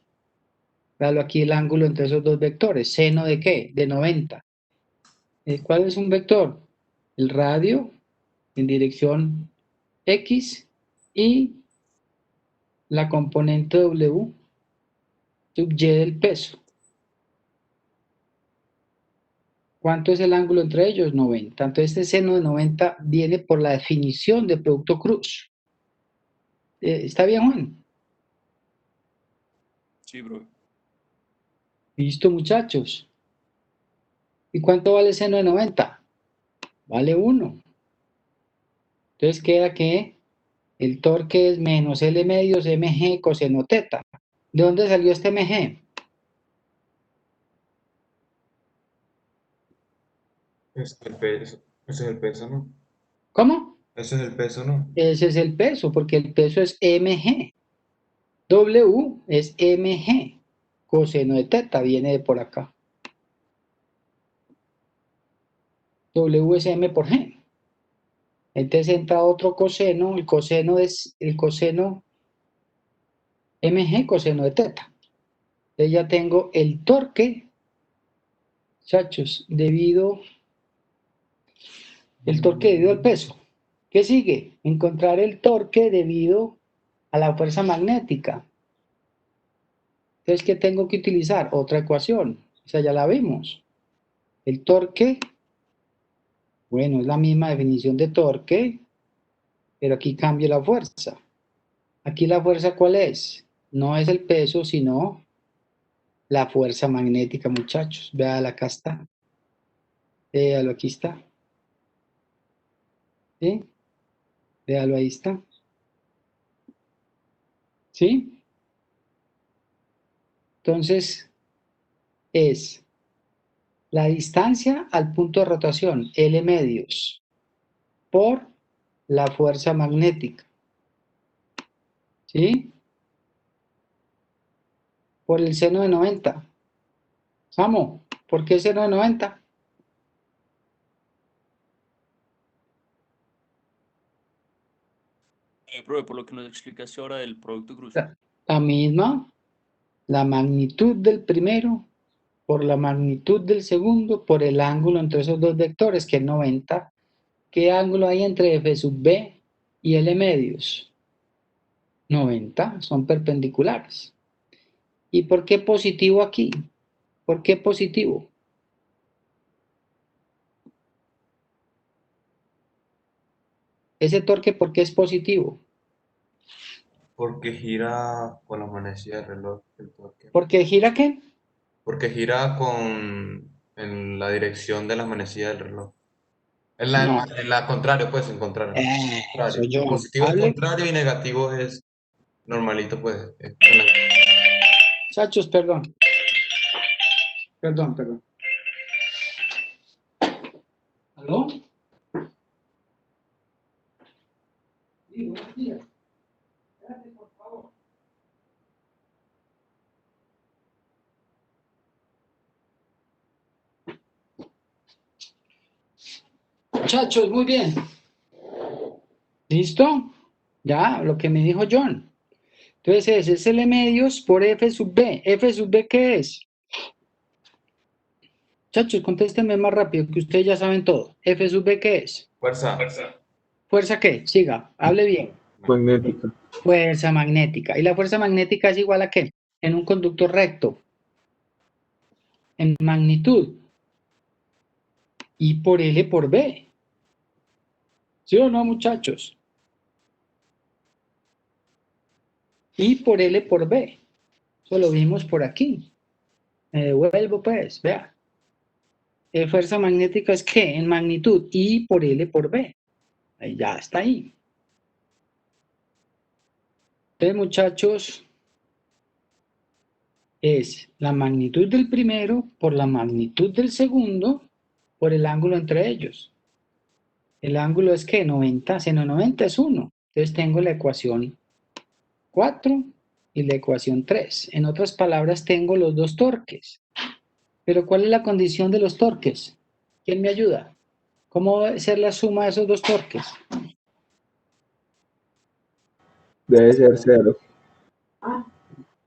Véalo aquí el ángulo entre esos dos vectores. ¿Seno de qué? De 90. ¿Cuál es un vector? El radio en dirección X y la componente W sub Y del peso. ¿Cuánto es el ángulo entre ellos? 90. Entonces este seno de 90 viene por la definición de producto cruz. ¿Está bien, Juan? Sí, bro. Listo, muchachos. ¿Y cuánto vale el seno de 90? Vale 1. Entonces queda que el torque es menos L medios mg coseno teta. ¿De dónde salió este mg? Es el peso. Ese es el peso, ¿no? ¿Cómo? Ese es el peso, ¿no? Ese es el peso, porque el peso es mg. W es mg. Coseno de teta viene de por acá. W es m por g. Entonces entra otro coseno, el coseno mg, coseno de teta. Entonces ya tengo el torque, muchachos, el torque debido al peso. ¿Qué sigue? Encontrar el torque debido a la fuerza magnética. Entonces, ¿qué tengo que utilizar? Otra ecuación. O sea, ya la vimos. El torque, bueno, es la misma definición de torque, pero aquí cambio la fuerza. Aquí la fuerza, ¿cuál es? No es el peso, sino la fuerza magnética, muchachos. Véalo, acá está. Véalo, aquí está. ¿Sí? Véalo, ahí está. ¿Sí? Entonces, es la distancia al punto de rotación, L medios, por la fuerza magnética. ¿Sí? Por el seno de 90. Samo, ¿por qué seno de 90? Profe, por lo que nos explicaste ahora del producto cruzado. La misma, la magnitud del primero por la magnitud del segundo por el ángulo entre esos dos vectores, que es 90. ¿Qué ángulo hay entre F sub B y L medios? 90, son perpendiculares. ¿Y por qué positivo aquí? ¿Por qué positivo? Ese torque, ¿por qué es positivo? Porque gira con la manecilla del reloj, el torque. ¿Porque gira qué? Porque gira en la dirección de la manecilla del reloj. No. En la contrario, pues, en contrario. Soy yo. Positivo es Hable. contrario y negativo es normalito, pues. Muchachos, perdón. Perdón. ¿Aló? Sí, buenos días. Espérate, por favor. Muchachos, muy bien. ¿Listo? Ya, lo que me dijo John. Entonces es L medios por F sub B. ¿F sub B qué es? Muchachos, contéstenme más rápido, que ustedes ya saben todo. ¿F sub B qué es? Fuerza. ¿Fuerza qué? Siga, hable bien. Magnética. Fuerza magnética. ¿Y la fuerza magnética es igual a qué? En un conductor recto. En magnitud. I por L por B. ¿Sí o no, muchachos? I por L por B. Eso lo vimos por aquí. Me devuelvo, pues, vea. Fuerza magnética es ¿qué? En magnitud. I por L por B. Ahí ya está ahí. Entonces, muchachos, es la magnitud del primero por la magnitud del segundo por el ángulo entre ellos. El ángulo es ¿qué? 90. Seno 90 es 1. Entonces tengo la ecuación 4 y la ecuación 3. En otras palabras, tengo los dos torques. Pero ¿cuál es la condición de los torques? ¿Quién me ayuda? ¿Cómo debe ser la suma de esos dos torques? Debe ser 0.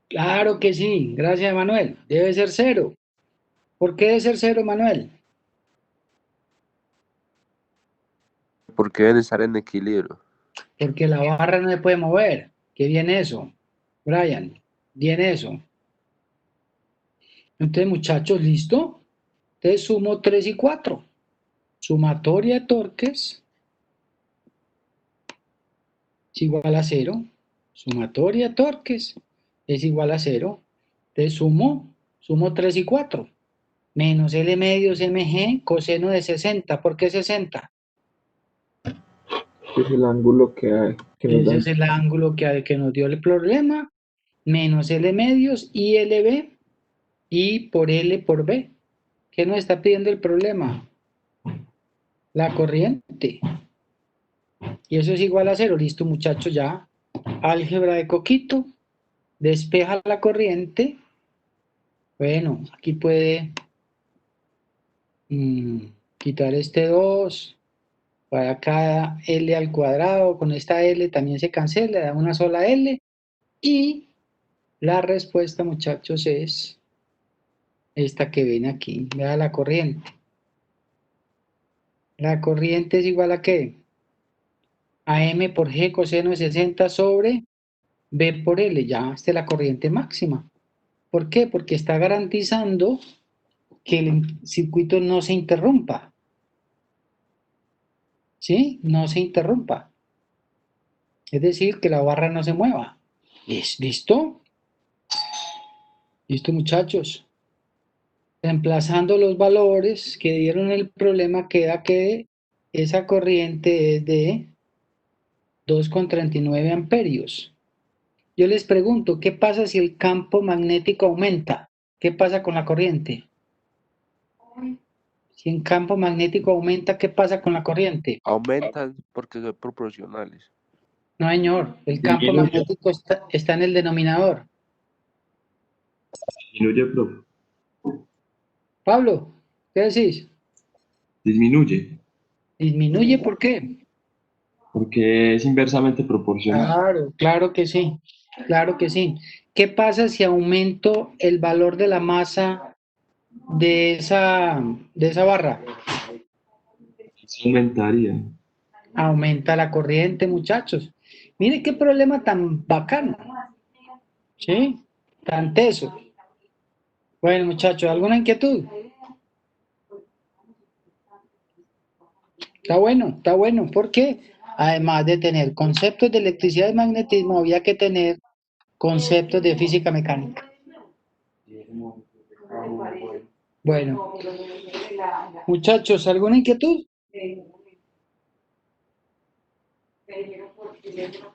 Claro que sí. Gracias, Manuel. Debe ser 0. ¿Por qué debe ser 0, Manuel? Porque deben estar en equilibrio. Porque la barra no se puede mover. ¿Qué viene eso? Brian, viene eso. Entonces, muchachos, ¿listo? Entonces sumo 3 y 4. Sumatoria de torques es igual a 0. Sumatoria de torques es igual a 0. Entonces sumo 3 y 4. Menos L medios mg coseno de 60. ¿Por qué 60? Es el ángulo que hay. Ese es el ángulo que nos dio el problema. Menos L medios y LB. Y por L por B. ¿Qué nos está pidiendo el problema? La corriente. Y eso es igual a 0. Listo, muchachos, ya. Álgebra de Coquito. Despeja la corriente. Bueno, aquí puede quitar este 2. Para cada L al cuadrado, con esta L también se cancela, da una sola L. Y la respuesta, muchachos, es esta que ven aquí. Vea la corriente. La corriente es igual a ¿qué? A M por G coseno de 60 sobre B por L. Ya, esta es la corriente máxima. ¿Por qué? Porque está garantizando que el circuito no se interrumpa. ¿Sí? No se interrumpa. Es decir, que la barra no se mueva. ¿Listo? ¿Listo, muchachos? Reemplazando los valores que dieron el problema, queda que esa corriente es de 2,39 amperios. Yo les pregunto, ¿qué pasa si el campo magnético aumenta? ¿Qué pasa con la corriente? Si el campo magnético aumenta, ¿qué pasa con la corriente? Aumentan porque son proporcionales. No, señor, el campo magnético está en el denominador. Disminuye, profe. Pablo, ¿qué decís? Disminuye, ¿Disminuye por qué? porque es inversamente proporcional. Claro que sí, claro que sí. ¿Qué pasa si aumento el valor de la masa de esa barra? Sí aumentaría. Aumenta la corriente, muchachos. Mire qué problema tan bacano. ¿Sí? Tan teso. Bueno, muchachos, ¿alguna inquietud? Está bueno. ¿Por qué? Además de tener conceptos de electricidad y magnetismo, había que tener conceptos de física mecánica. Bueno, muchachos, ¿alguna inquietud?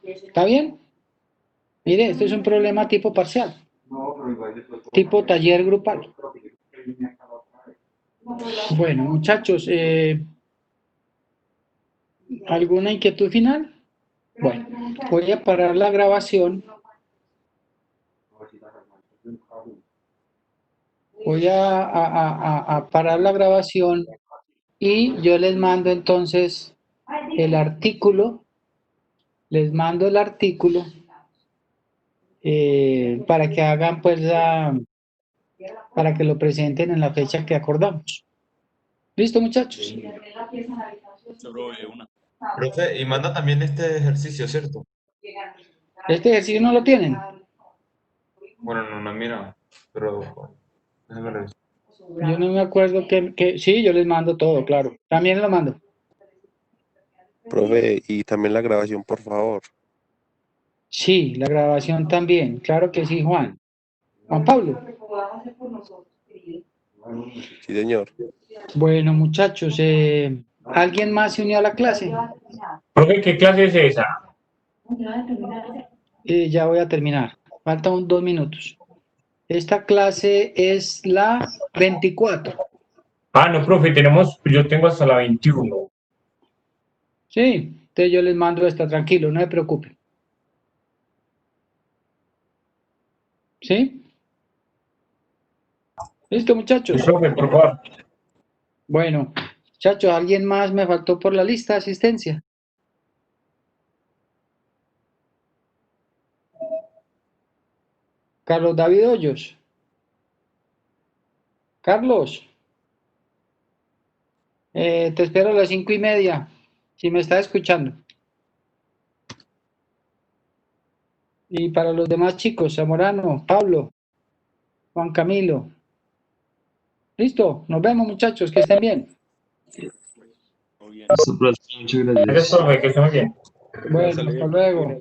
¿Está bien? Mire, esto es un problema tipo parcial, tipo taller grupal. Bueno, muchachos, ¿alguna inquietud final? Bueno, voy a parar la grabación. Voy a parar la grabación y yo les mando entonces el artículo. Les mando el artículo para que hagan pues para que lo presenten en la fecha que acordamos. ¿Listo, muchachos? Profe, y manda también este ejercicio, ¿cierto? ¿Este ejercicio no lo tienen? Bueno, no, mira, pero déjame revisar. Yo no me acuerdo que sí, yo les mando todo, claro. También lo mando. Profe, y también la grabación, por favor. Sí, la grabación también. Claro que sí, Juan. Juan Pablo. Sí, señor. Bueno, muchachos, ¿alguien más se unió a la clase? Profe, ¿qué clase es esa? Ya voy a terminar. Faltan 2 minutos. Esta clase es la 24. Ah, no, profe, yo tengo hasta la 21. Sí, entonces yo les mando esta, tranquilo, no se preocupen. ¿Sí? ¿Listo, muchachos? Sí, profe, por favor. Bueno, muchachos, ¿alguien más me faltó por la lista de asistencia? Carlos David Hoyos. Carlos. Te espero a las 5:30, si me estás escuchando. Y para los demás chicos, Zamorano, Pablo, Juan Camilo. ¿Listo? Nos vemos, muchachos, que estén bien. Muchas gracias. Gracias, profe, que estén muy bien. Bueno, hasta luego.